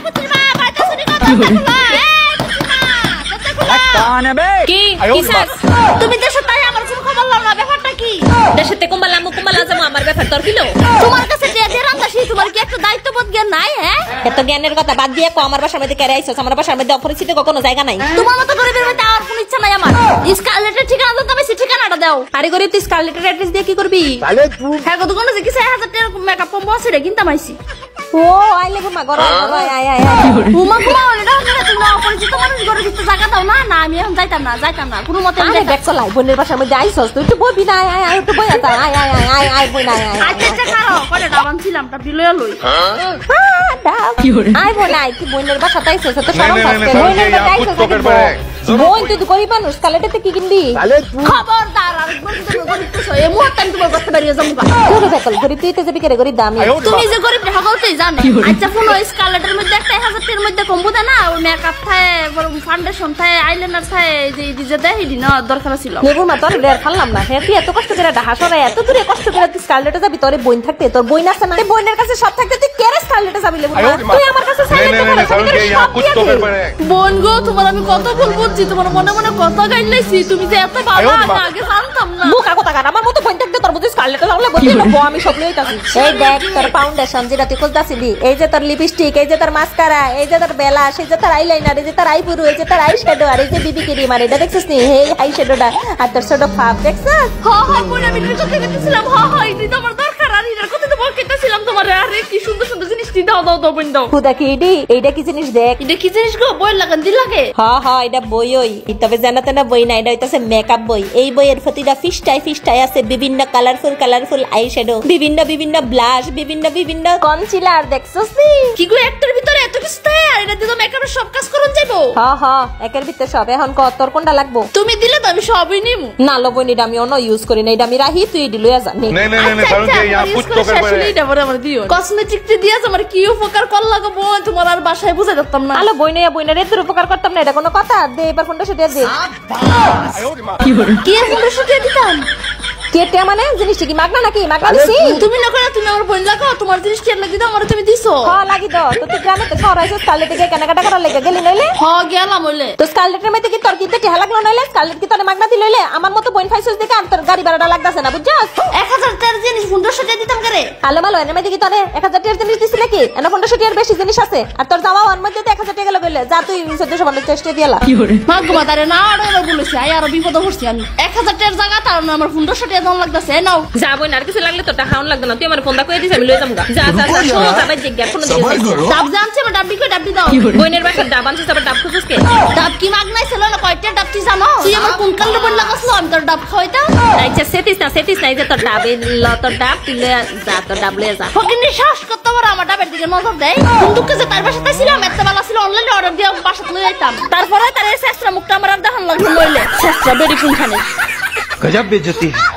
প্রতিমা বাইতে শুনি কথা বলো কি কিসের তুমি দেশে তাই আমার কোনো খবর লাও না ব্যাপারটা কি দেশেতে কুম্বালা মুকুম্বালা যাবো আমার ব্যাপার তোর কিলো তোমার কাছে টেজের আন্দাসি তোমার কি একটা দায়িত্ববোধ জ্ঞান নাই হ্যাঁ এত জ্ঞানের কথা বাদ দিয়ে কো আমার বাসার মধ্যে কেড়ে আইছস আমার বাসার মধ্যে অপরিচিত কোনো জায়গা নাই তোমার মতো গরিবের মধ্যে আর কোনো ইচ্ছা নাই আমার স্কারলেটের ঠিকানা দাও তুমি ঠিকানাটা দাও আরে গরিব তুই স্কারলেটের অ্যাড্রেস দিয়ে কি করবি তাহলে তুই হ্যাঁ কত কোন যে কি 6000 টাকা মেকআপ কম বসে রে কিনতাম আইছি ও আইলে ঘুমা গরম আয় আয় আয় ঘুমা ঘুমা ওটা করে তুমি অপরিচিত মানুষ ঘরে দিতে জায়গা দাও না না আমি এখন যাইতাম না কোনো মতে আমি ব্যাগ চলাই বোনের বাসার মধ্যে আইছস তুই একটু বইবি না আয় আয় একটু বইয়া যা আয় আয় আয় আয় বই না আয় আচ্ছা খাও করে ডাবান ছিলাম তা বিলয়া লই আয় বই না কি বোনের বাসা তাইছস তো শরম করতে বোনের বাসা আইছস বোন তুই গরিব মানুষ কালেটাতে কি কিনবি খবরদার আরেকবার যদি গরিব তো এই মুহূর্তে আমি তোমার বাসা বেরিয়ে যাবো তুই বেকল গরিব তুই তো যাবি করে গরিব দামি তুমি যে গরিব ঢাকা হতেই জানো আচ্ছা ফোন স্কারলেটের মধ্যে একটা 1000 এর মধ্যে কম্বুদা না ও মেকআপ থাকে ফাউন্ডেশন থাকে আইলাইনার থাকে যে ডিজে দেই দি না দরকার ছিল নেবু মা তোর লেয়ার খাল্লাম না হে তুই এত কষ্ট করে ঢাকা সরে এত দূরে কষ্ট করে তুই স্কারলেটে যাবি তোর বোন থাকতে তোর বোন আছে না বোনের কাছে সব থাকতে তুই কেরে স্কারলেটে যাবি লেবু তুই আমার কাছে বোন গো তোমার আমি কত ভুল বুঝছি তোমার মনে মনে কথা গাইলাইছি তুমি যে এত ভালো আগে জানতাম না বুকা কথা কার আমার মতো বোন থাকতে তোর বুঝি স্কারলেটে লাগলে বলতে লব আমি সব লইতাছি এই দেখ তোর ফাউন্ডেশন যেটা তুই কইতাছিলি এই যে তোর লিপস্টিক এই যে তোর মাস্কারা এই যে তোর বেলাশ এই যে তোর আইলাইনার এই যে তোর আইপুরু এই যে তোর আই শ্যাডো আর এই যে বিবি ক্রিম আর এটা দেখছিস নি এই আই শ্যাডোটা আর তোর ছোট ফাপ দেখছস হ্যাঁ বোন আমি কথা কইতেছিলাম হ্যাঁ এই তো আমার দরকার আর এর কথা তো বলতেছিলাম তোমার আরে কি সুন্দর সুন্দর জিনিস দাও বোন দাও খুদা কি এইটা কি জিনিস দেখ এটা কি জিনিস গো বই লাগান দি লাগে হ্যাঁ এটা বইই তবে জানাতে না বই না এটা হইতাছে মেকআপ বই এই বইয়ের প্রতিটা ফিস্টাই আছে বিভিন্ন কালারফুল আই শ্যাডো বিভিন্ন ব্লাশ বিভিন্ন কনসিলার দেখছস কি গো একটার ভিতরে এত কিছু থাকে আর এটা দিলে মেকআপের সব কাজ করুন যাইবো হ্যাঁ একের ভিতরে সব এখন কত তোর কোনটা লাগবো তুমি দিলে তো আমি সবই নিমু না লবণ এটা আমি অন্য ইউজ করি না এটা আমি রাহি তুই দিলয়া যা না কারণ কি ইয়া কুছ তো করে এটা বড় আমার দিও কসমেটিক তে দিয়াছ আমার কি উপকার কর লাগো বোন তোমার আর বাসায় বুঝাই দিতাম না আলো বইনের এত উপকার করতাম না এটা কোনো কথা দে এবার ফোনটা সেটা দে কি ফোনটা সেটা দিতাম কেটে মানে জিনিসটা কি মাগনা নাকি মাগনা দিছি তুমি না করে তুমি আমার বোন লাগাও তোমার জিনিস কি লাগি দাও আমার তুমি দিছো হ্যাঁ লাগি দাও তো তুই গ্রামে তো ছড়াইছো স্কারলেটে কে কেনাকাটা করার লাগা গেলি নইলে হ্যাঁ গেলাম হইলে তো স্কারলেটের মধ্যে কি তোর কিতে টিহা লাগলো নইলে স্কারলেট কি তোরে মাগনা দিলইলে আমার মতো বোন ফাইছস দেখে আর তোর গাড়ি ভাড়াটা লাগতাছে না বুঝছস 1000 টাকার জিনিস 1500 টাকা দিতাম করে আলো মালো এর মধ্যে কি তোরে 1000 টাকার জিনিস দিছিস নাকি এনা 1500 টাকার বেশি জিনিস আছে আর তোর যাওয়া ওর মধ্যে 1000 টাকা লাগলে যা তুই 1450 টাকা দিলা মাগমা তারে না আরে বলেছি আই আর বিপদ হইছি আমি 1000 টাকার জায়গা তার আমার 1500 টাকা দাম লাগতাছে নাও যাবো না আর কিছু লাগলে তো টাকাও লাগবে না তুই আমার ফোনটা কই দিছ আমি লই যামগা যা শোনো যাবে জিজ্ঞাসা কোনো দিছ ডাব জানছে আমি ডাবি কই ডাবি দাও বইনের বাসার ডাব আনছিস আবার ডাব খুঁজছিস কে ডাব কি মাগনাই ছিল না কয়টা ডাব তুই জানো তুই আমার কোন কাল বল লাগাছলো আমি তোর ডাব খাইতা আচ্ছা সেটিস না যে তোর ডাবে ল তোর ডাব তুলে যা তোর ডাব লয়ে যা ফকিনি শ্বাস করতে পারে আমার ডাবের দিকে নজর দেই বন্ধুকে যে তার বাসাতে ছিলাম এত বেলা ছিল অনলাইনে অর্ডার দিয়া বাসাতে লই আইতাম তারপরে তার এই শেষরা মুখটা আমার আর দেখান লাগলো লইলে শেষরা বেরি কোনখানে गजब बेइज्जती है।